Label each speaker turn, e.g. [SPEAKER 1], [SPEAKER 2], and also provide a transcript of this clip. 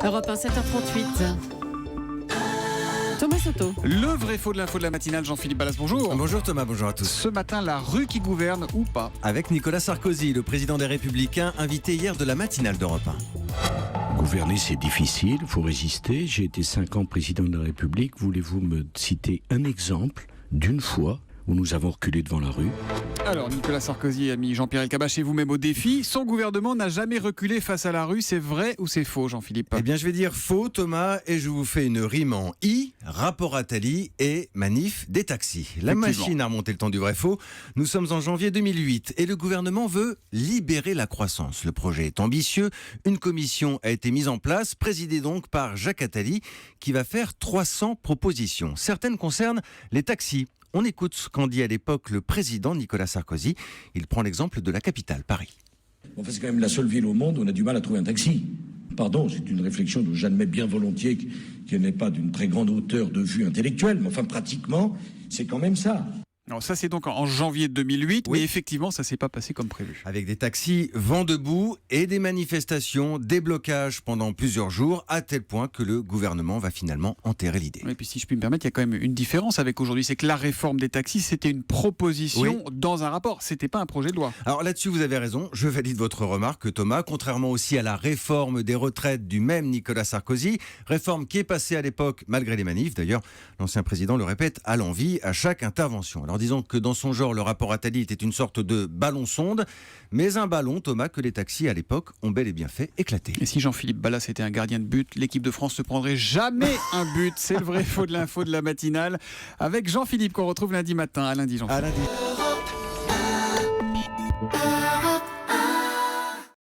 [SPEAKER 1] Europe 1, 7h38. Thomas Soto.
[SPEAKER 2] Le vrai faux de l'info de la matinale, Jean-Philippe Ballas, bonjour.
[SPEAKER 3] Bonjour Thomas, bonjour à tous.
[SPEAKER 2] Ce matin, la rue qui gouverne ou pas?
[SPEAKER 3] Avec Nicolas Sarkozy, le président des Républicains, invité hier de la matinale d'Europe 1.
[SPEAKER 4] Gouverner, c'est difficile, il faut résister. J'ai été 5 ans président de la République. Voulez-vous me citer un exemple d'une fois où nous avons reculé devant la rue?
[SPEAKER 2] Alors, Nicolas Sarkozy a mis Jean-Pierre Elkabbach et vous-même au défi. Son gouvernement n'a jamais reculé face à la rue. C'est vrai ou c'est faux, Jean-Philippe?
[SPEAKER 3] Eh bien, je vais dire faux, Thomas, et je vous fais une rime en I, rapport Attali et manif des taxis. La machine a remonté le temps du vrai-faux. Nous sommes en janvier 2008 et le gouvernement veut libérer la croissance. Le projet est ambitieux. Une commission a été mise en place, présidée donc par Jacques Attali, qui va faire 300 propositions. Certaines concernent les taxis. On écoute ce qu'en dit à l'époque le président Nicolas Sarkozy. Il prend l'exemple de la capitale, Paris.
[SPEAKER 5] Enfin, c'est quand même la seule ville au monde où on a du mal à trouver un taxi. Pardon, c'est une réflexion dont j'admets bien volontiers qu'elle n'est pas d'une très grande hauteur de vue intellectuelle, mais enfin pratiquement, c'est quand même ça.
[SPEAKER 2] Alors ça, c'est donc en janvier 2008,
[SPEAKER 3] Oui.
[SPEAKER 2] mais effectivement, ça s'est pas passé comme prévu.
[SPEAKER 3] Avec des taxis vent debout et des manifestations, des blocages pendant plusieurs jours, à tel point que le gouvernement va finalement enterrer l'idée.
[SPEAKER 2] Et puis si je puis me permettre, il y a quand même une différence avec aujourd'hui, c'est que la réforme des taxis, c'était une proposition dans un rapport, c'était pas un projet de loi.
[SPEAKER 3] Alors là-dessus, vous avez raison, je valide votre remarque, Thomas, contrairement aussi à la réforme des retraites du même Nicolas Sarkozy, réforme qui est passée à l'époque malgré les manifs. D'ailleurs, l'ancien président le répète à l'envi à chaque intervention. Alors disons que dans son genre, le rapport Attali était une sorte de ballon-sonde, mais un ballon, Thomas, que les taxis à l'époque ont bel et bien fait éclater.
[SPEAKER 2] Et si Jean-Philippe Ballas était un gardien de but, l'équipe de France ne prendrait jamais un but. C'est le vrai faux de l'info de la matinale avec Jean-Philippe qu'on retrouve lundi matin. À lundi, Jean-Philippe.
[SPEAKER 3] À lundi.